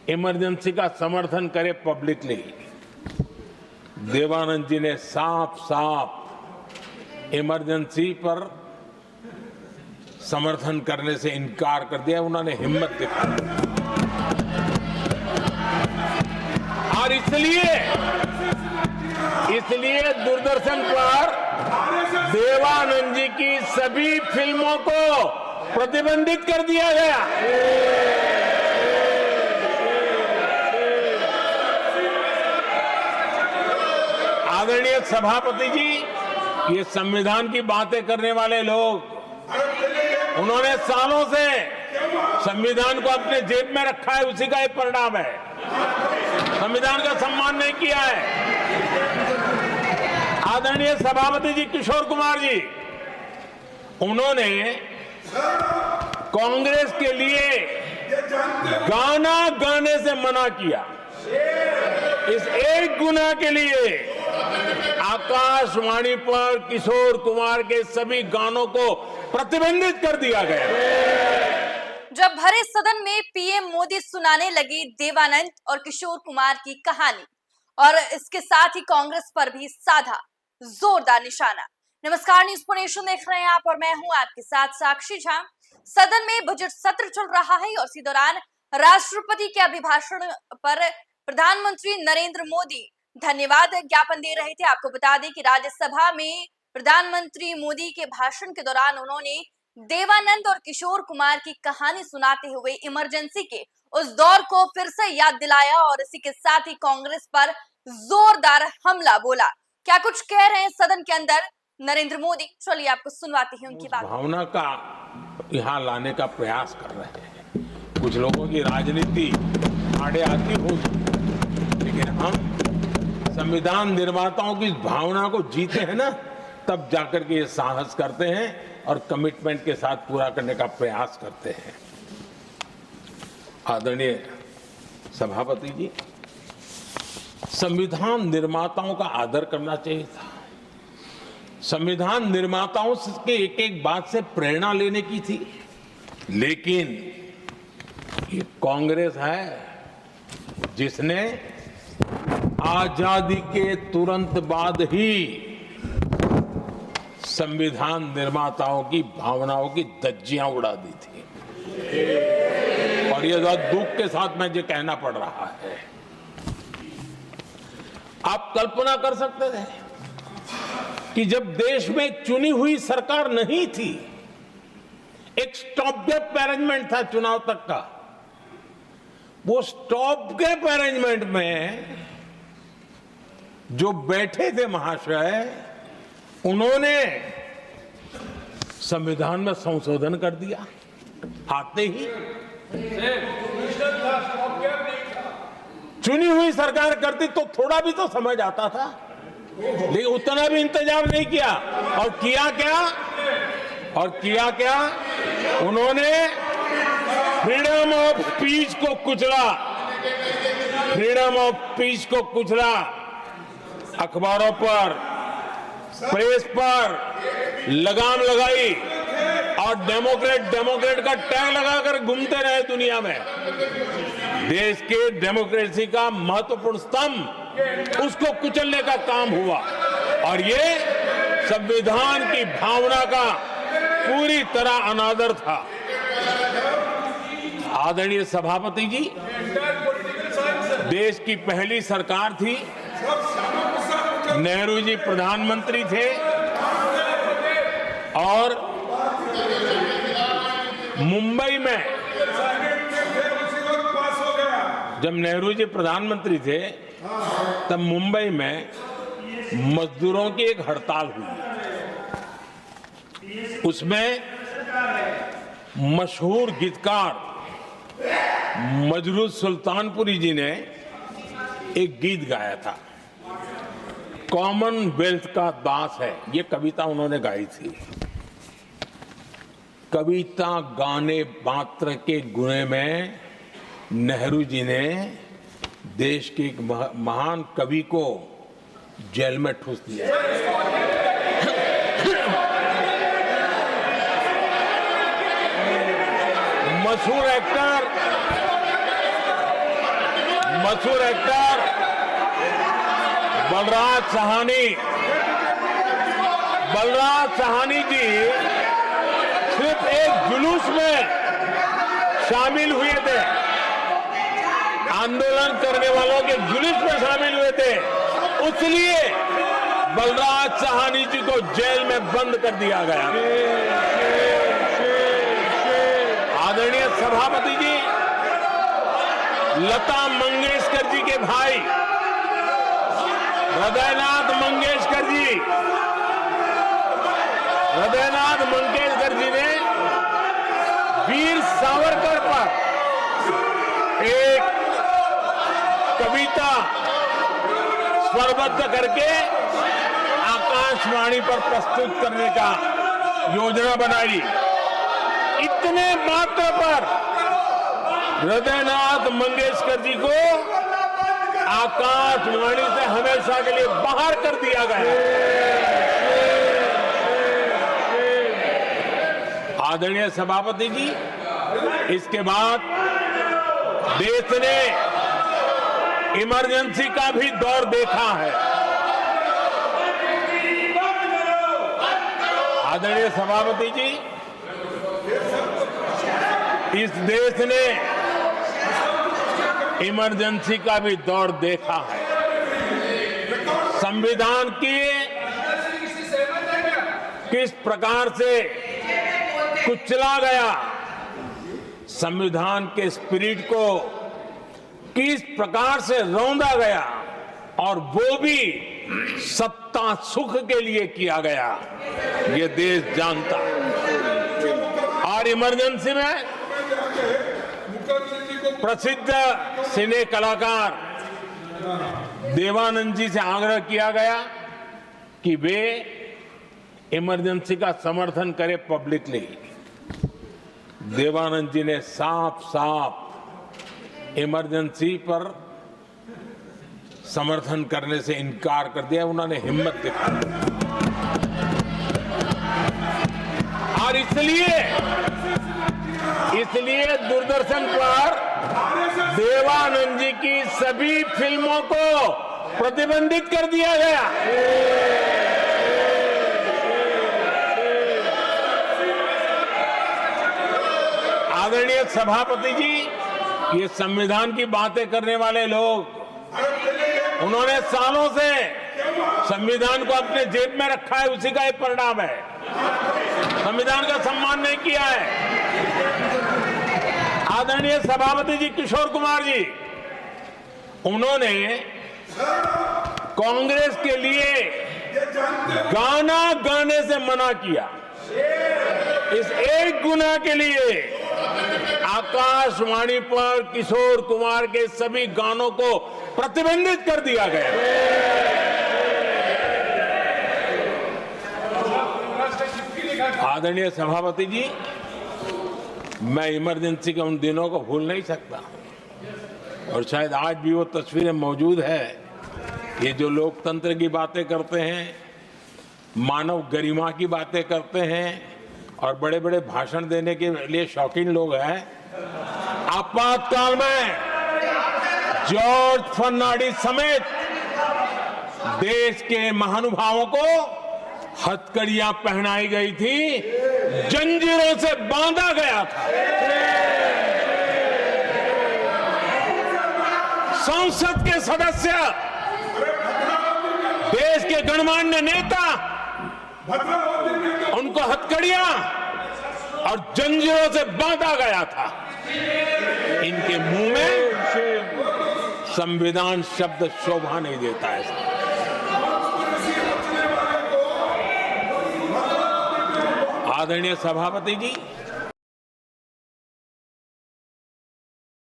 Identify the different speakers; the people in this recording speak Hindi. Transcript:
Speaker 1: इमरजेंसी का समर्थन करे पब्लिकली। देवानंद जी ने साफ साफ इमरजेंसी पर समर्थन करने से इनकार कर दिया। उन्होंने हिम्मत दिखाई और इसलिए दूरदर्शन पर देवानंद जी की सभी फिल्मों को प्रतिबंधित कर दिया गया। आदरणीय सभापति जी, ये संविधान की बातें करने वाले लोग, उन्होंने सालों से संविधान को अपने जेब में रखा है, उसी का एक परिणाम है। संविधान का सम्मान नहीं किया है। आदरणीय सभापति जी किशोर कुमार जी, उन्होंने कांग्रेस के लिए गाना गाने से मना किया। इस एक गुनाह के लिए आकाशवाणी पर किशोर कुमार के सभी गानों को प्रतिबंधित कर दिया गया।
Speaker 2: जब भरे सदन में पीएम मोदी सुनाने लगी देवानंद और किशोर कुमार की कहानी और इसके साथ ही कांग्रेस पर भी साधा जोरदार निशाना। नमस्कार, न्यूज़ फॉर नेशन देख रहे हैं आप और मैं हूं आपके साथ साक्षी झा। सदन में बजट सत्र चल रहा है और इसी दौरान राष्ट्रपति के अभिभाषण पर प्रधानमंत्री नरेंद्र मोदी धन्यवाद ज्ञापन दे रहे थे। आपको बता दें कि राज्यसभा में प्रधानमंत्री मोदी के भाषण के दौरान उन्होंने देवानंद और किशोर कुमार की कहानी सुनाते हुए इमरजेंसी के उस दौर को फिर से याद दिलाया और इसी के साथ ही कांग्रेस पर जोरदार हमला बोला। क्या कुछ कह रहे हैं सदन के अंदर नरेंद्र मोदी, चलिए आपको सुनवाते हैं उनकी बात।
Speaker 1: भावना का यहाँ लाने का प्रयास कर रहे हैं। कुछ लोगों की राजनीति आड़े आती हो, लेकिन हम संविधान निर्माताओं की भावना को जीते हैं ना, तब जाकर के ये साहस करते हैं और कमिटमेंट के साथ पूरा करने का प्रयास करते हैं। आदरणीय सभापति जी, संविधान निर्माताओं का आदर करना चाहिए था। संविधान निर्माताओं के एक एक बात से प्रेरणा लेने की थी, लेकिन ये कांग्रेस है जिसने आजादी के तुरंत बाद ही संविधान निर्माताओं की भावनाओं की धज्जियां उड़ा दी थी। और ये बहुत दुख के साथ मुझे कहना पड़ रहा है। आप कल्पना कर सकते थे कि जब देश में चुनी हुई सरकार नहीं थी, एक स्टॉप गैप अरेंजमेंट था चुनाव तक का, वो स्टॉप गैप अरेंजमेंट में जो बैठे थे महाशय, उन्होंने संविधान में संशोधन कर दिया। आते ही चुनी हुई सरकार करती तो थोड़ा भी तो समझ आता था, लेकिन उतना भी इंतजाम नहीं किया। और किया क्या उन्होंने फ्रीडम ऑफ स्पीच को कुचला। फ्रीडम ऑफ स्पीच को कुचला। अखबारों पर, प्रेस पर लगाम लगाई और डेमोक्रेट का टैग लगाकर घूमते रहे दुनिया में। देश के डेमोक्रेसी का महत्वपूर्ण स्तंभ, उसको कुचलने का काम हुआ और ये संविधान की भावना का पूरी तरह अनादर था। आदरणीय सभापति जी, देश की पहली सरकार थी, नेहरू जी प्रधानमंत्री थे और मुंबई में जब नेहरू जी प्रधानमंत्री थे तब मुंबई में मजदूरों की एक हड़ताल हुई। उसमें मशहूर गीतकार मजरूह सुल्तानपुरी जी ने एक गीत गाया था, कॉमनवेल्थ का दास है। ये कविता उन्होंने गाई थी। कविता गाने मात्र के गुणे में नेहरू जी ने देश के एक महान कवि को जेल में ठूस दिया। मशहूर एक्टर मशहूर एक्टर बलराज साहनी जी सिर्फ एक जुलूस में शामिल हुए थे, आंदोलन करने वालों के जुलूस में शामिल हुए थे, इसलिए बलराज साहनी जी को जेल में बंद कर दिया गया। आदरणीय सभापति जी, लता मंगेशकर जी के भाई हृदयनाथ मंगेशकर जी ने वीर सावरकर पर एक कविता स्वरबद्ध करके आकाशवाणी पर प्रस्तुत करने का योजना बनाई। इतने मात्र पर हृदयनाथ मंगेशकर जी को आकाशवाणी से हमेशा के लिए बाहर कर दिया गया। आदरणीय सभापति जी, इसके बाद देश ने इमरजेंसी का भी दौर देखा है। आदरणीय सभापति जी, इस देश ने इमरजेंसी का भी दौर देखा है। संविधान की किस प्रकार से कुचला गया, संविधान के स्पिरिट को किस प्रकार से रौंदा गया, और वो भी सत्ता सुख के लिए किया गया, ये देश जानता है। और इमरजेंसी में प्रसिद्ध सिने कलाकार देवानंद जी से आग्रह किया गया कि वे इमरजेंसी का समर्थन करें पब्लिकली। देवानंद जी ने साफ साफ इमरजेंसी पर समर्थन करने से इनकार कर दिया। उन्होंने हिम्मत दिखाई, और इसलिए दूरदर्शन पर देवानंद जी की सभी फिल्मों को प्रतिबंधित कर दिया गया। आदरणीय सभापति जी, ये संविधान की बातें करने वाले लोग, उन्होंने सालों से संविधान को अपने जेब में रखा है, उसी का एक परिणाम है। संविधान का सम्मान नहीं किया है। आदरणीय सभापति जी किशोर कुमार जी, उन्होंने कांग्रेस के लिए गाना गाने से मना किया। इस एक गुनाह के लिए आकाशवाणी पर किशोर कुमार के सभी गानों को प्रतिबंधित कर दिया गया। आदरणीय सभापति जी, मैं इमरजेंसी के उन दिनों को भूल नहीं सकता, और शायद आज भी वो तस्वीरें मौजूद है। ये जो लोकतंत्र की बातें करते हैं, मानव गरिमा की बातें करते हैं, और बड़े बड़े भाषण देने के लिए शौकीन लोग हैं, आपातकाल में जॉर्ज फर्नांडिस समेत देश के महानुभावों को हथकड़ियां पहनाई गई थी, जंजीरों से बांधा गया था। संसद के सदस्य, देश के गणमान्य नेता, उनको हथकड़ियां और जंजीरों से बांधा गया था। इनके मुंह में संविधान शब्द शोभा नहीं देता है। आदरणीय सभापति जी,